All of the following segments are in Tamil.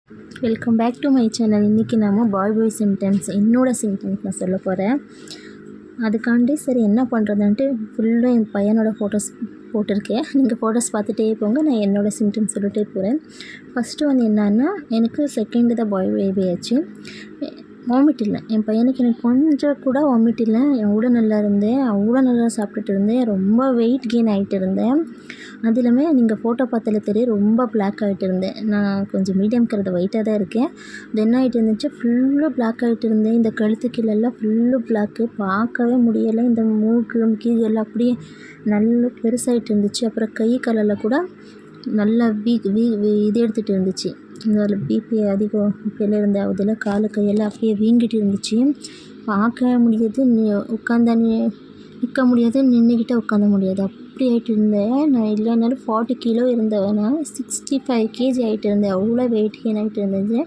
Welcome back to my channel. இன்றைக்கி நம்ம பாய் சிம்டம்ஸ் என்னோடய சிம்டம்ஸ் நான் சொல்ல போகிறேன். அதுக்காண்டி சரி என்ன பண்ணுறதுன்ட்டு ஃபுல்லாக என் பையனோட ஃபோட்டோஸ் போட்டிருக்கேன். நீங்கள் ஃபோட்டோஸ் பார்த்துட்டே போங்க, நான் என்னோடய சிம்டம்ஸ் சொல்லிட்டே போகிறேன். ஃபஸ்ட்டு வந்து என்னன்னா, எனக்கு செகண்டு தான் பாய் பேபி ஆச்சு. வாமிட் இல்லை என் பையனுக்கு. எனக்கு கொஞ்சம் கூட வாமிட் இல்லை. அவ்வளோ நல்லா இருந்தேன், அவ்வளோ நல்லா சாப்பிட்டுட்டு இருந்தேன். ரொம்ப வெயிட் கெயின் ஆகிட்டு இருந்தேன். அது இல்லாமல் நீங்கள் ஃபோட்டோ பார்த்தாலே தெரியும், ரொம்ப பிளாக் ஆகிட்டு இருந்தேன். நான் கொஞ்சம் மீடியம்ங்கிறது வெயிட்டாக தான் இருக்கேன். அது என்ன ஆகிட்டு இருந்துச்சு, ஃபுல்லாக பிளாக் ஆகிட்டு இருந்தேன். இந்த கழுத்து கீழெல்லாம் ஃபுல்லு பிளாக்கு, பார்க்கவே முடியலை. இந்த மூக்கு கீழெல்லாம் அப்படியே நல்லா பெருசாகிட்டு இருந்துச்சு. அப்புறம் கை காலில் கூட நல்லா இது எடுத்துகிட்டு இருந்துச்சு. இந்த பிபி அதிகம் இப்போல இருந்த அதில் காலு கையெல்லாம் அப்படியே வீங்கிட்டு இருந்துச்சு. பார்க்க முடியாது, உட்காந்தா நிற்க முடியாது, நின்றுக்கிட்டே உட்காந்த முடியாது, அப்படி ஆகிட்டு இருந்தேன். நான் இல்லைனாலும் 40 கிலோ இருந்தவன், நான் 65 கேஜி ஆகிட்டு இருந்தேன். அவ்வளோ வெயிட் கெயின் ஆகிட்டு இருந்தது.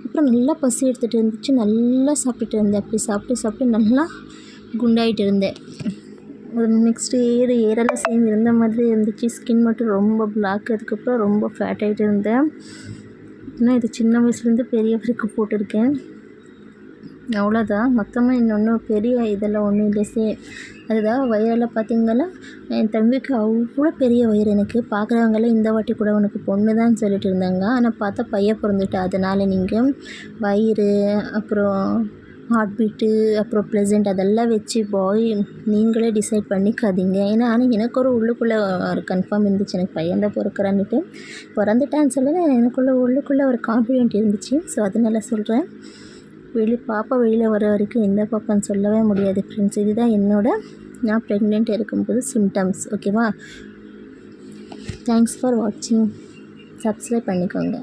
அப்புறம் நல்லா பசி எடுத்துகிட்டு இருந்துச்சு, நல்லா சாப்பிட்டுட்டு இருந்தேன். அப்படி சாப்பிட்டு நல்லா குண்டாகிட்டு இருந்தேன். ஒரு நெக்ஸ்ட்டு ஏரெல்லாம் சேர்ந்து இருந்த மாதிரி இருந்துச்சு. ஸ்கின் மட்டும் ரொம்ப பிளாக். அதுக்கப்புறம் ரொம்ப ஃபேட் ஆகிட்டு இருந்தேன். ஏன்னா இது சின்ன வயசுலேருந்து பெரிய வரைக்கும் போட்டிருக்கேன். அவ்வளோதான். மொத்தமாக இன்னொன்றும் பெரிய இதெல்லாம் ஒன்றும் இல்லை. அதுதான் வயிறெல்லாம் பார்த்திங்கன்னா, என் தம்பிக்கு அவ்வளோ பெரிய வயிறு. எனக்கு பார்க்குறவங்களாம் இந்த வாட்டி கூட உனக்கு பொண்ணு தான் சொல்லிட்டு இருந்தாங்க. ஆனால் பார்த்தா பையன் பிறந்துட்டா. அதனால் நீங்கள் வயிறு, அப்புறம் ஹார்ட் பீட்டு, அப்புறம் ப்ளசண்ட் அதெல்லாம் வச்சு நீங்களே டிசைட் பண்ணிக்காதீங்க. ஏன்னா எனக்கு ஒரு உள்ளுக்குள்ளே ஒரு கன்ஃபார்ம் இருந்துச்சு, எனக்கு பையன் தான் பிறக்கிறான்னுட்டு. பிறந்துட்டான்னு சொல்லலை, உள்ளுக்குள்ளே ஒரு கான்ஃபிடென்ட் இருந்துச்சு. ஸோ அதனால சொல்கிறேன். பாப்பா வெளியில் வர வரைக்கும் எந்த பாப்பான்னு சொல்லவே முடியாது ஃப்ரெண்ட்ஸ். இதுதான் நான் ப்ரெக்னென்ட் இருக்கும்போது சிம்டம்ஸ். ஓகேவா? தேங்க்ஸ் ஃபார் வாட்சிங். சப்ஸ்கிரைப் பண்ணிக்கோங்க.